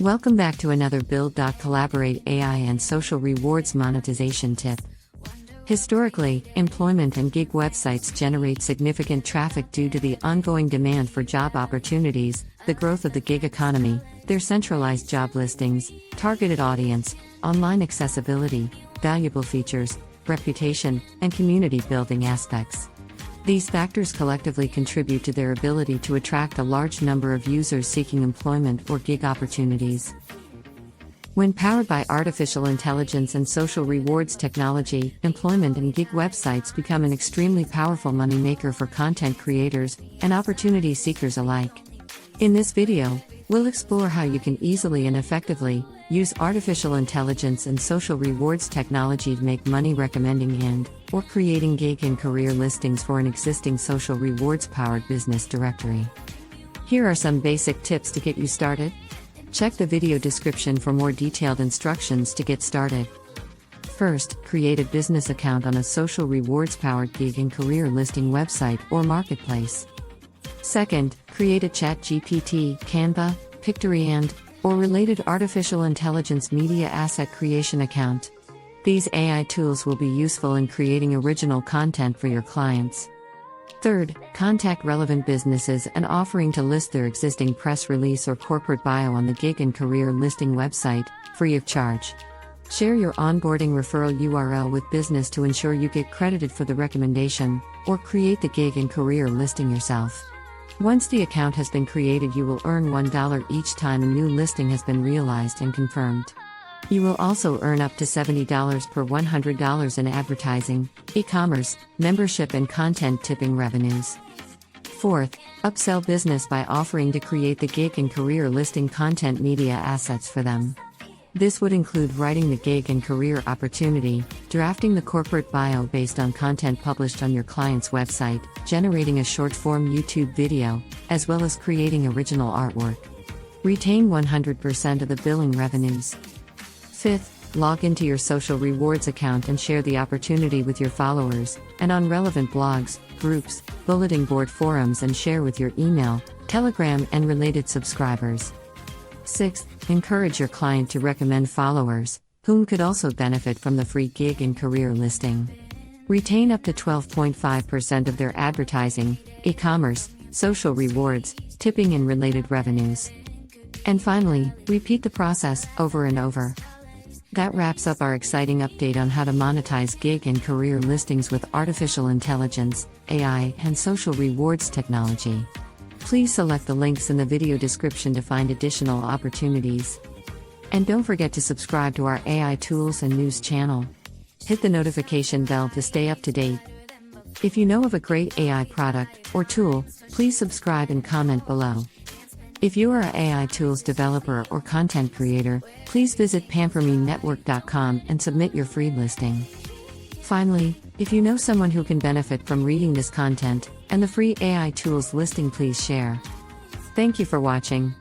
Welcome back to another Build.Collaborate AI and social rewards monetization tip. Historically, employment and gig websites generate significant traffic due to the ongoing demand for job opportunities, the growth of the gig economy, their centralized job listings, targeted audience, online accessibility, valuable features, reputation, and community building aspects. These factors collectively contribute to their ability to attract a large number of users seeking employment or gig opportunities. When powered by artificial intelligence and social rewards technology, employment and gig websites become an extremely powerful moneymaker for content creators and opportunity seekers alike. In this video, we'll explore how you can easily and effectively use artificial intelligence and social rewards technology to make money recommending and/or creating gig and career listings for an existing social rewards-powered business directory. Here are some basic tips to get you started. Check the video description for more detailed instructions to get started. First, create a business account on a social rewards-powered gig and career listing website or marketplace. Second, create a ChatGPT, Canva, Pictory and/or related artificial intelligence media asset creation account. These AI tools will be useful in creating original content for your clients. Third, contact relevant businesses and offering to list their existing press release or corporate bio on the gig and career listing website, free of charge. Share your onboarding referral URL with business to ensure you get credited for the recommendation, or create the gig and career listing yourself. Once the account has been created, you will earn $1 each time a new listing has been realized and confirmed. You will also earn up to $70 per $100 in advertising, e-commerce, membership and content tipping revenues. Fourth, upsell business by offering to create the gig and career listing content media assets for them. This would include writing the gig and career opportunity, drafting the corporate bio based on content published on your client's website, generating a short-form YouTube video, as well as creating original artwork. Retain 100% of the billing revenues. Fifth, log into your social rewards account and share the opportunity with your followers, and on relevant blogs, groups, bulletin board forums, and share with your email, Telegram, and related subscribers. Sixth, encourage your client to recommend followers, whom could also benefit from the free gig and career listing. Retain up to 12.5% of their advertising, e-commerce, social rewards, tipping and related revenues. And finally, repeat the process over and over. That wraps up our exciting update on how to monetize gig and career listings with artificial intelligence, AI, and social rewards technology. Please select the links in the video description to find additional opportunities. And don't forget to subscribe to our AI tools and news channel. Hit the notification bell to stay up to date. If you know of a great AI product or tool, please subscribe and comment below. If you are an AI tools developer or content creator, please visit pamformenetwork.com and submit your free listing. Finally, if you know someone who can benefit from reading this content and the free AI tools listing, please share. Thank you for watching.